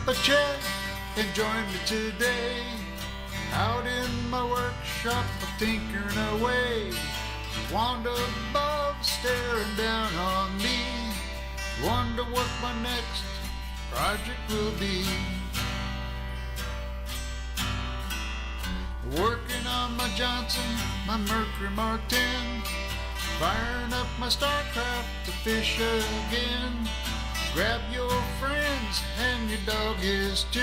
a chair and join me today. Out in my workshop, I'm tinkering away. Wand above staring down on me. Wonder what my next project will be. Working on my Johnson, my Merc Mark 10. Firing up my StarCraft to fish again. Grab your friends and your dog is too,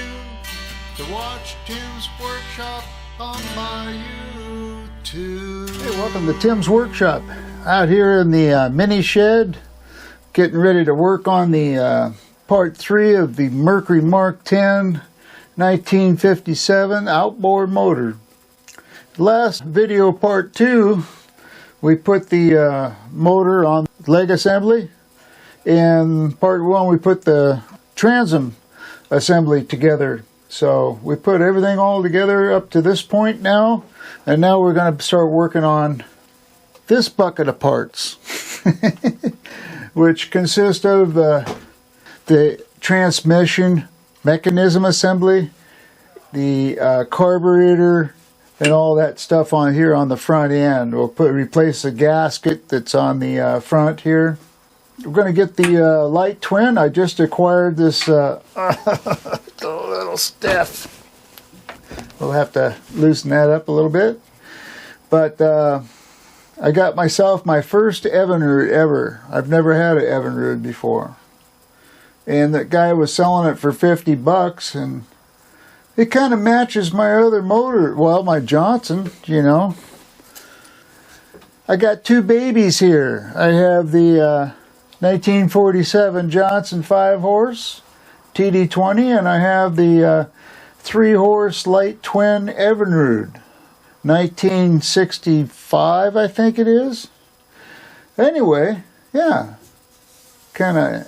to watch Tim's Workshop on my YouTube. Hey, welcome to Tim's Workshop. Out here in the mini shed, getting ready to work on the part 3 of the Merc Mark 10 1957 outboard motor. Last video, part 2, we put the motor on leg assembly. In part 1, we put the transom assembly together. So we put everything all together up to this point now. And now we're going to start working on this bucket of parts, which consist of the transmission mechanism assembly, the carburetor, and all that stuff on here on the front end. We'll replace the gasket that's on the front here. We're going to get the light twin. I just acquired this a little stiff. We'll have to loosen that up a little bit. But I got myself my first Evinrude ever. I've never had an Evinrude before. And that guy was selling it for 50 bucks, and it kind of matches my other motor, well, my Johnson, you know. I got two babies here. I have the 1947 Johnson 5-horse TD20, and I have the 3-horse light twin Evinrude 1965, I think it is. Anyway, yeah, kind of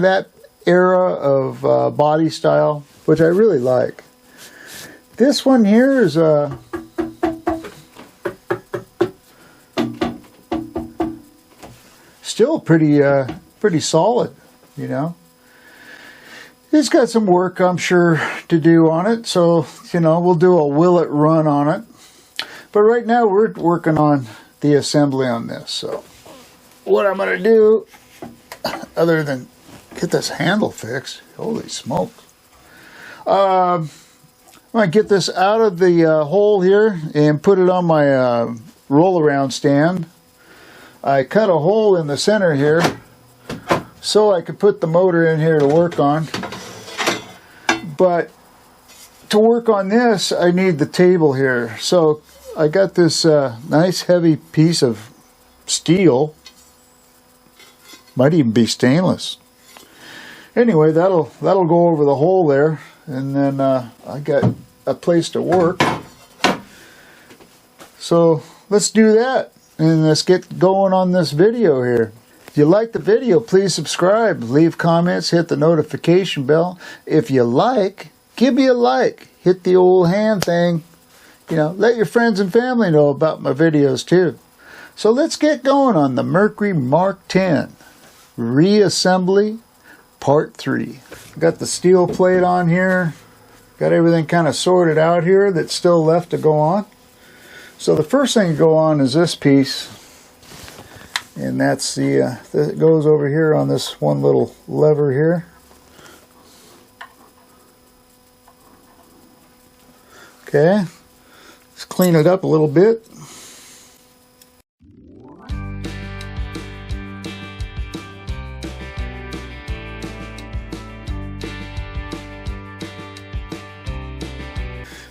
that era of body style, which I really like. This one here is still pretty solid, you know. It's got some work, I'm sure, to do on it, so, you know, we'll do a will it run on it. But right now we're working on the assembly on this. So what I'm going to do, other than get this handle fixed, holy smokes, I'm going to get this out of the hole here and put it on my roll-around stand. I cut a hole in the center here so I could put the motor in here to work on. But to work on this, I need the table here. So I got this nice heavy piece of steel. Might even be stainless. Anyway, that'll go over the hole there, and then I got a place to work. So let's do that, and let's get going on this video here. If you like the video, please subscribe, leave comments, hit the notification bell. If you like, give me a like. Hit the old hand thing. You know, let your friends and family know about my videos too. So let's get going on the Merc Mark 10 Reassembly Part 3. Got the steel plate on here. Got everything kind of sorted out here that's still left to go on. So the first thing to go on is this piece. And that's the, it goes over here on this one little lever here. Okay, let's clean it up a little bit.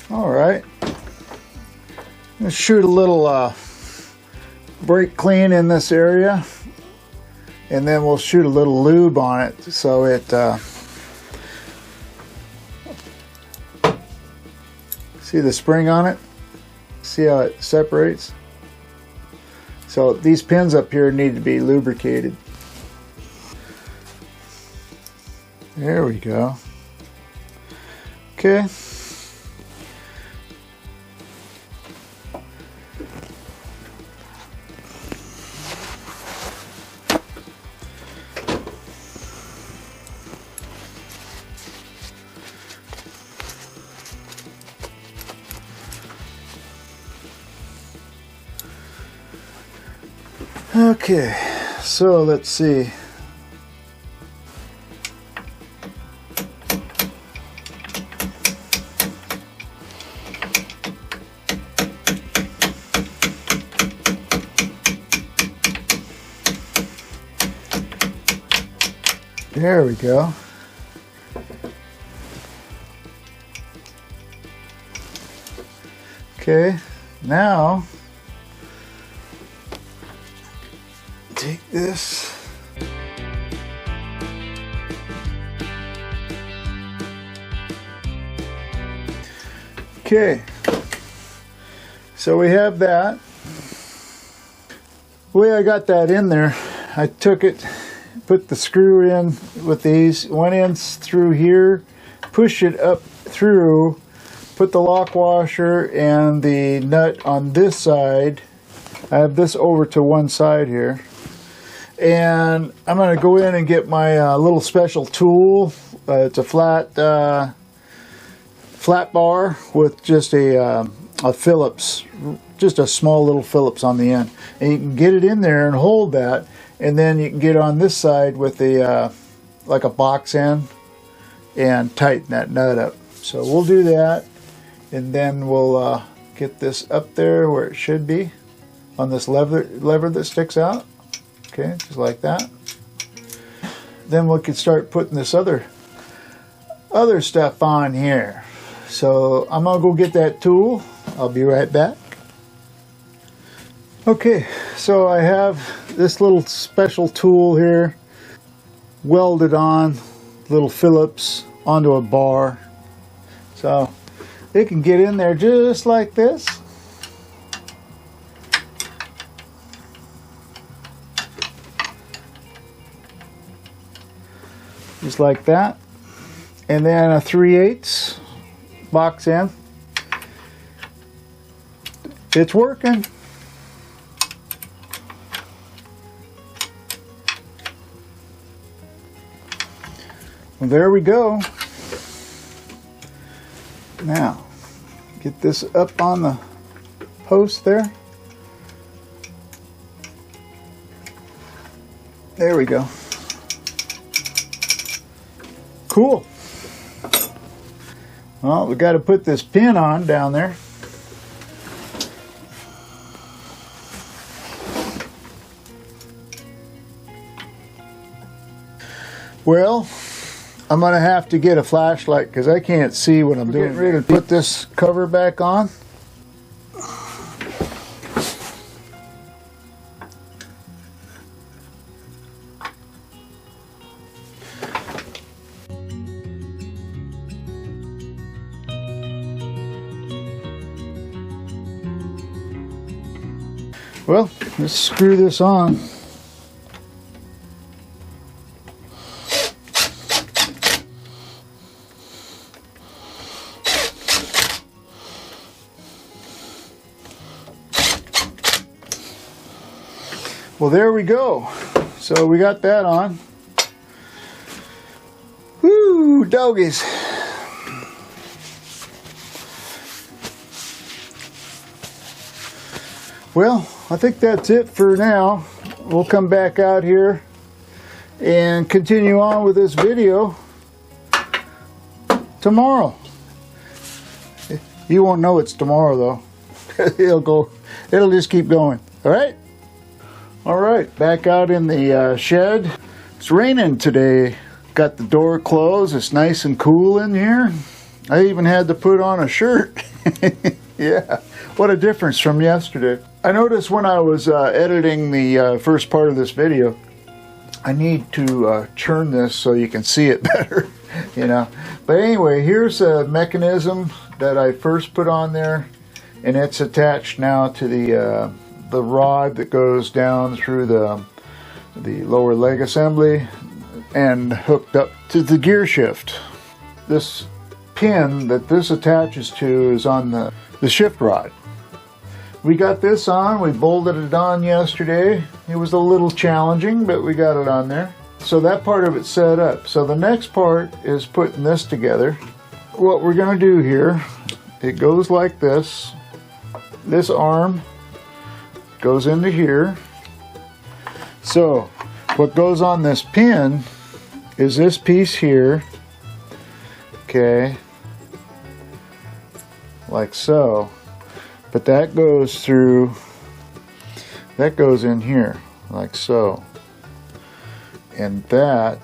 All right, let's shoot a little brake clean in this area, and then we'll shoot a little lube on it so it see the spring on it, see how it separates. So these pins up here need to be lubricated. There we go. Okay. Okay, so let's see. There we go. Okay, now take this. Okay, so we have that. The way I got that in there, I took it, put the screw in with these, went in through here, pushed it up through, put the lock washer and the nut on this side. I have this over to one side here. And I'm going to go in and get my little special tool. It's a flat bar with just a Phillips, just a small little Phillips on the end. And you can get it in there and hold that. And then you can get on this side with the like a box end and tighten that nut up. So we'll do that, and then we'll get this up there where it should be on this lever that sticks out. Okay, just like that. Then we can start putting this other stuff on here. So I'm gonna go get that tool. I'll be right back. Okay, so I have this little special tool here, welded on, little Phillips onto a bar. So it can get in there just like this. Just like that. And then a 3/8 box end. It's working. Well, there we go. Now, get this up on the post there. There we go. Cool. Well, we got to put this pin on down there. Well, I'm going to have to get a flashlight because I can't see what I'm doing. Getting ready to put this cover back on. Well, let's screw this on. Well, there we go. So we got that on. Woo, doggies. Well, I think that's it for now. We'll come back out here and continue on with this video tomorrow. You won't know it's tomorrow though. It'll just keep going. All right? All right, back out in the shed. It's raining today. Got the door closed. It's nice and cool in here. I even had to put on a shirt. Yeah, what a difference from yesterday. I noticed when I was editing the first part of this video, I need to churn this so you can see it better, you know. But anyway, here's a mechanism that I first put on there, and it's attached now to the rod that goes down through the lower leg assembly and hooked up to the gear shift. This pin that this attaches to is on the shift rod. We got this on, we bolted it on yesterday. It was a little challenging, but we got it on there. So that part of it's set up. So the next part is putting this together. What we're going to do here, it goes like this. This arm goes into here. So what goes on this pin is this piece here, okay, like so, but that goes through, that goes in here like so, and that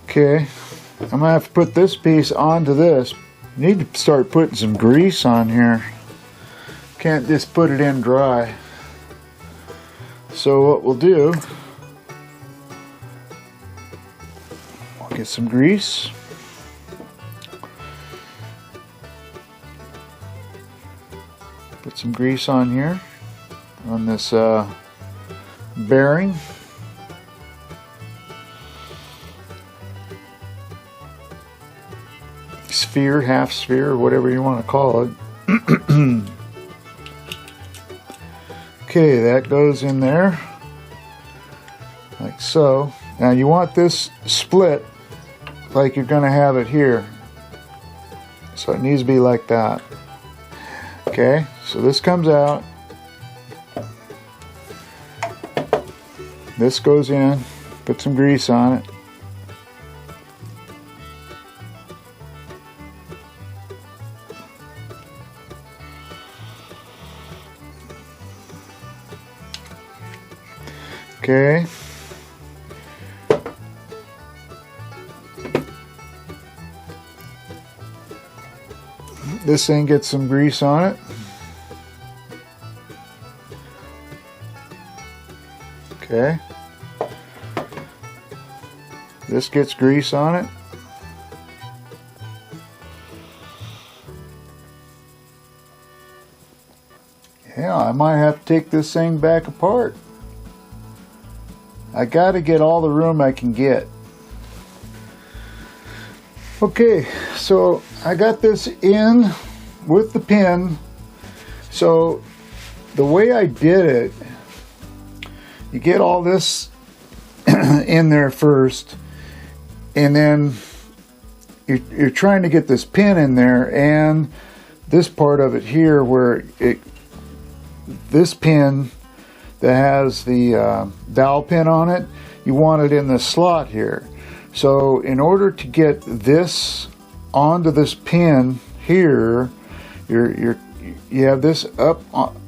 okay. I'm gonna have to put this piece onto this. Need to start putting some grease on here. Can't just put it in dry. So what we'll do, I'll get some grease. Put some grease on here, on this bearing. Sphere, half sphere, whatever you want to call it. Okay, that goes in there like so. Now you want this split like you're going to have it here, so it needs to be like that. Okay, so this comes out, this goes in, put some grease on it. Okay. This thing gets some grease on it. Okay. This gets grease on it. Yeah, I might have to take this thing back apart. I got to get all the room I can get. Okay, so I got this in with the pin. So the way I did it, you get all this in there first, and then you're trying to get this pin in there, and this part of it here where this pin that has the dowel pin on it, you want it in the slot here. So in order to get this onto this pin here, you have this up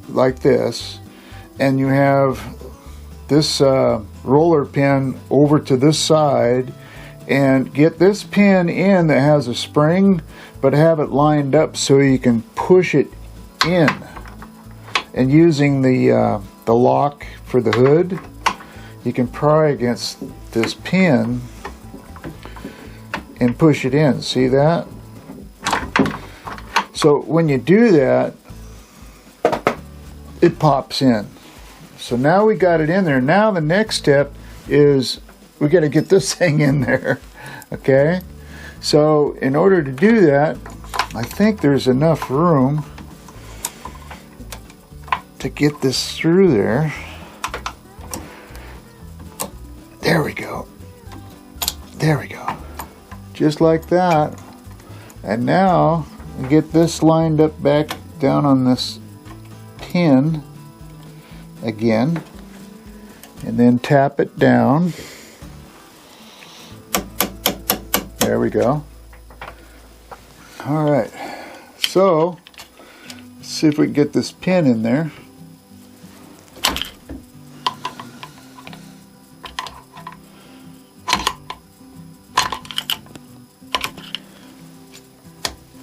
like this, and you have this roller pin over to this side, and get this pin in that has a spring, but have it lined up so you can push it in. And using the lock for the hood, you can pry against this pin and push it in. See that? So when you do that, it pops in. So now we got it in there. Now the next step is we got to get this thing in there. Okay? So in order to do that, I think there's enough room to get this through there. There we go. There we go. Just like that. And now we get this lined up back down on this pin again, and then tap it down. There we go. All right. So let's see if we can get this pin in there.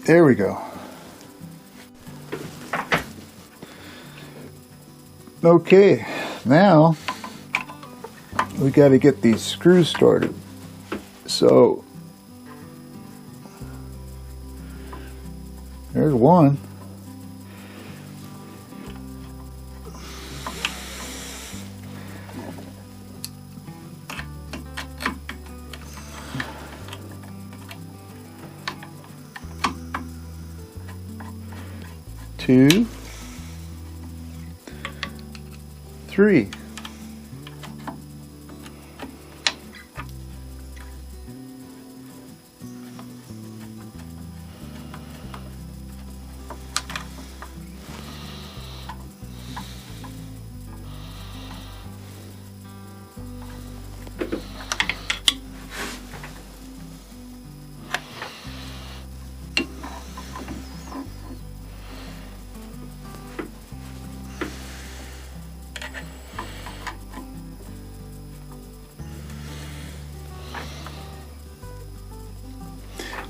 There we go. Okay, now we got to get these screws started. So there's one. Two, three.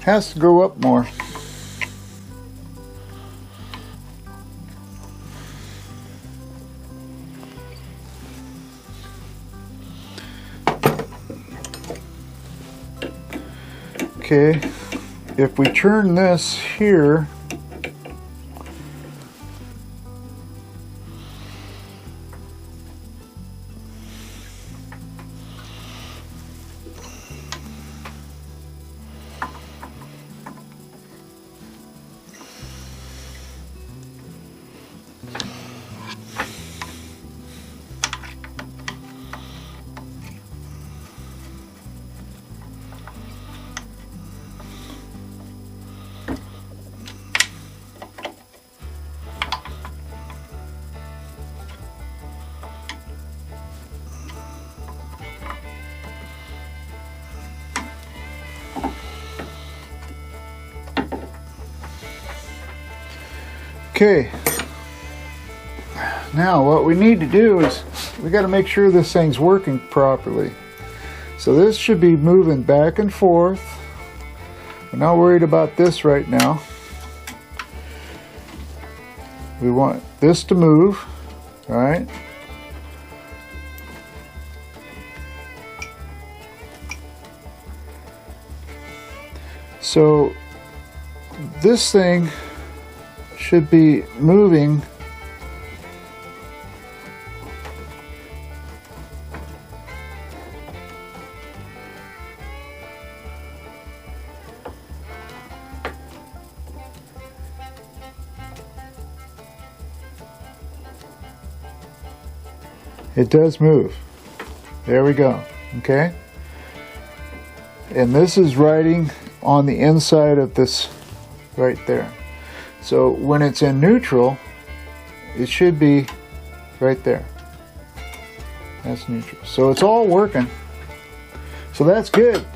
Has to go up more. Okay, if we turn this here, okay, now what we need to do is we got to make sure this thing's working properly. So this should be moving back and forth. We're not worried about this right now. We want this to move, all right? So this thing should be moving It does move. There we go. Okay? And this is riding on the inside of this right there. So when it's in neutral, it should be right there. That's neutral. So it's all working. So that's good.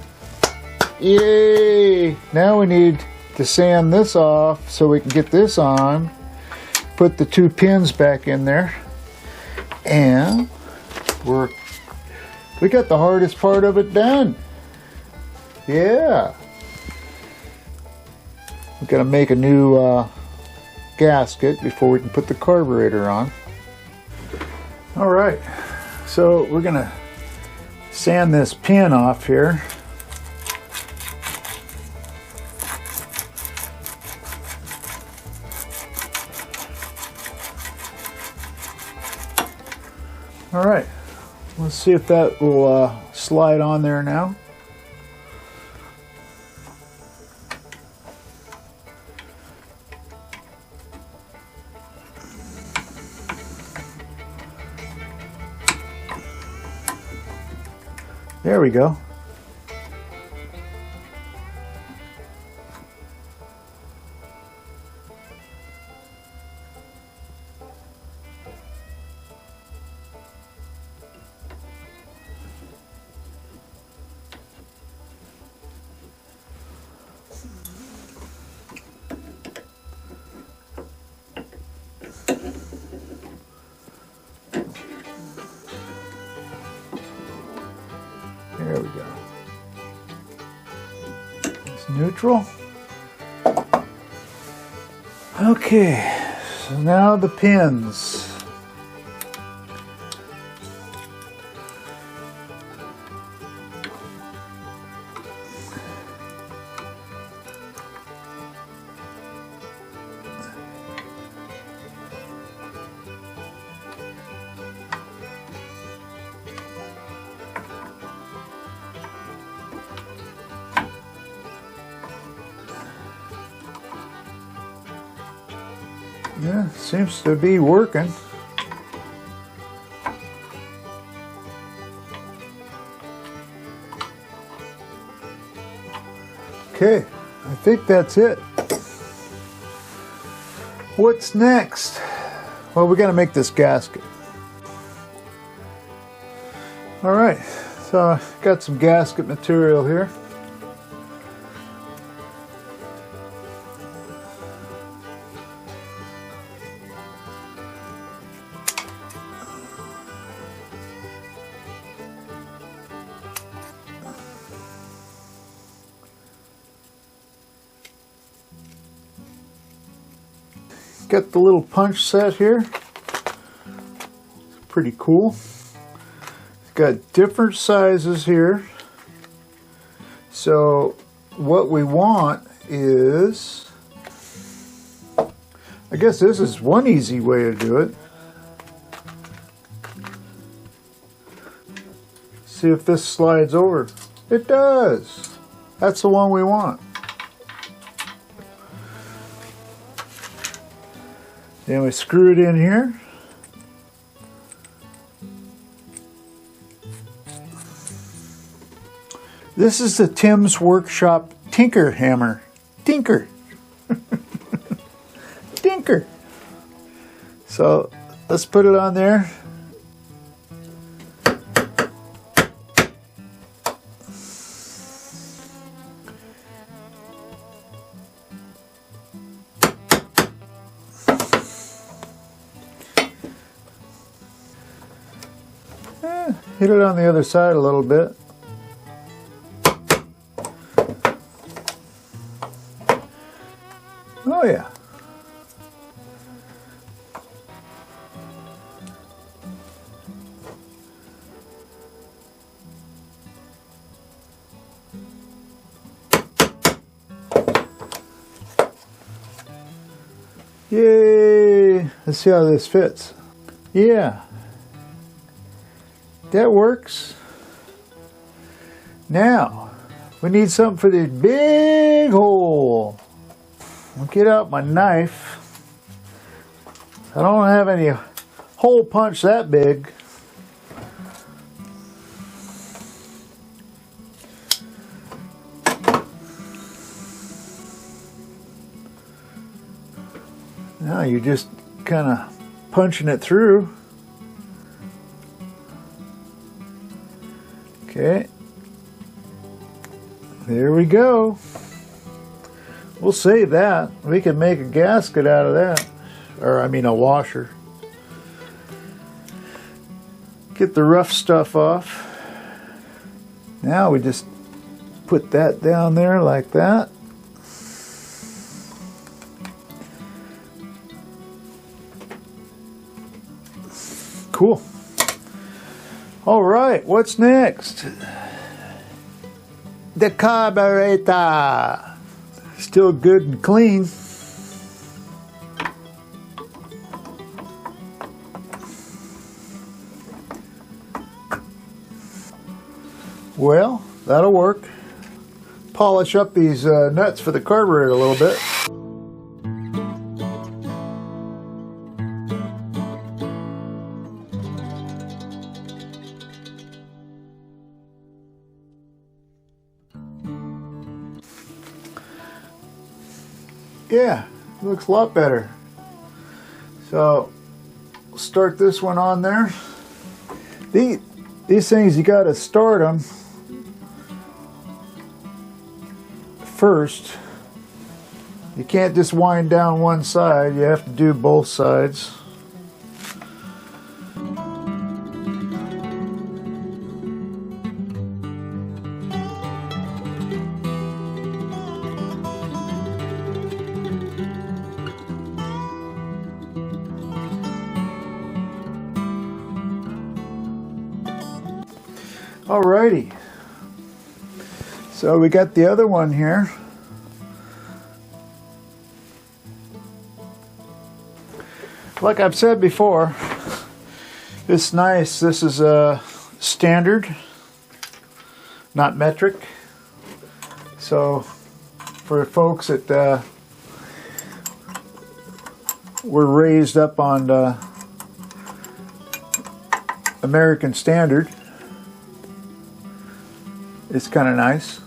Yay! Now we need to sand this off so we can get this on. Put the two pins back in there. And we got the hardest part of it done. Yeah. We've got to make a new gasket before we can put the carburetor on. Alright, so we're going to sand this pin off here. Alright, let's see if that will slide on there now. There we go. There we go. It's neutral. Okay, so now the pins. Yeah, seems to be working. Okay, I think that's it. What's next? Well, we got to make this gasket. All right, so I got some gasket material here. got the little punch set here. Pretty cool. It's got different sizes here. So what we want is, I guess this is one easy way to do it. See if this slides over. It does. That's the one we want. Then we screw it in here. This is the Tim's Workshop Tinker Hammer. Tinker. Tinker. So let's put it on there. Hit it on the other side a little bit. Oh yeah. Yay! Let's see how this fits. Yeah. That works. Now, we need something for this big hole. I'll get out my knife. I don't have any hole punch that big. Now you're just kind of punching it through. Okay, there we go. We'll save that. We can make a gasket out of that. Or I mean a washer. Get the rough stuff off. Now we just put that down there like that. Cool. All right, what's next? The carburetor. Still good and clean. Well, that'll work. Polish up these nuts for the carburetor a little bit. Yeah, looks a lot better. So, start this one on there. These things, you got to start them first. You can't just wind down one side. You have to do both sides. Alrighty, so we got the other one here. Like I've said before, it's nice. This is a standard, not metric. So for folks that were raised up on the American standard, it's kind of nice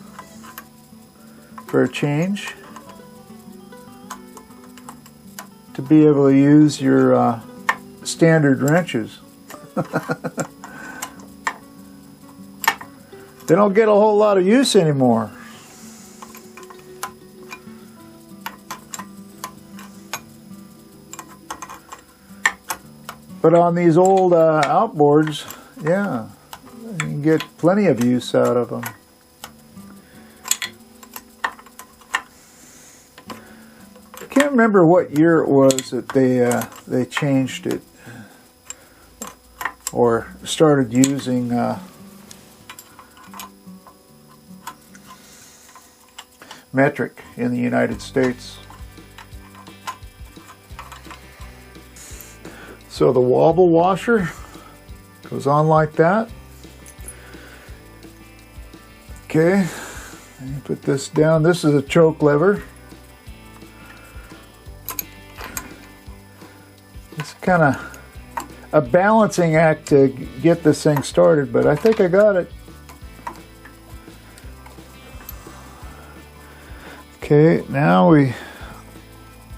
for a change to be able to use your standard wrenches. They don't get a whole lot of use anymore. But on these old outboards, yeah, you can get plenty of use out of them. Can't remember what year it was that they changed it or started using metric in the United States. So the wobble washer goes on like that. Okay, put this down. This is a choke lever. It's kind of a balancing act to get this thing started, but I think I got it. Okay, now we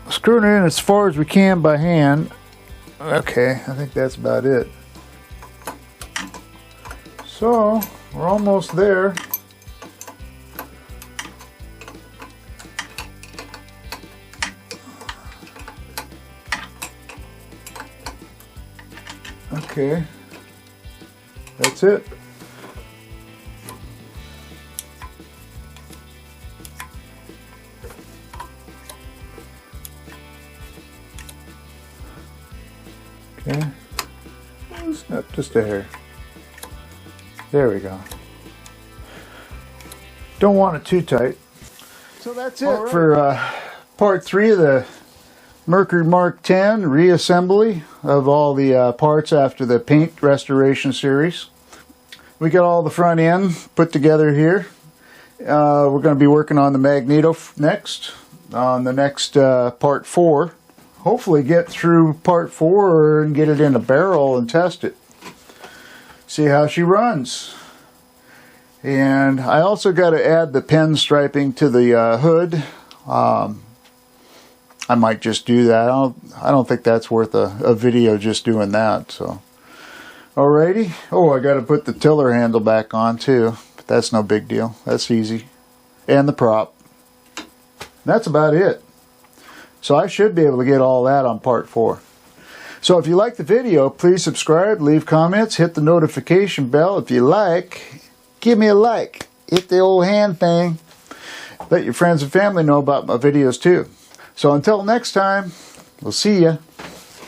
screw it in as far as we can by hand. Okay, I think that's about it. So, we're almost there. Okay, that's it. Okay, loosen up just a hair. There we go. Don't want it too tight. So that's it for part 3 of the Merc Mark 10 reassembly of all the parts after the paint restoration series. We got all the front end put together here. We're going to be working on the magneto next, on the next part 4. Hopefully get through part 4 and get it in a barrel and test it. See how she runs. And I also got to add the pen striping to the hood. I might just do that. I don't think that's worth a video just doing that. So, alrighty. Oh, I got to put the tiller handle back on too. But that's no big deal. That's easy. And the prop. That's about it. So I should be able to get all that on part 4. So if you like the video, please subscribe, leave comments, hit the notification bell. If you like, give me a like. Hit the old hand thing. Let your friends and family know about my videos too. So until next time, we'll see ya.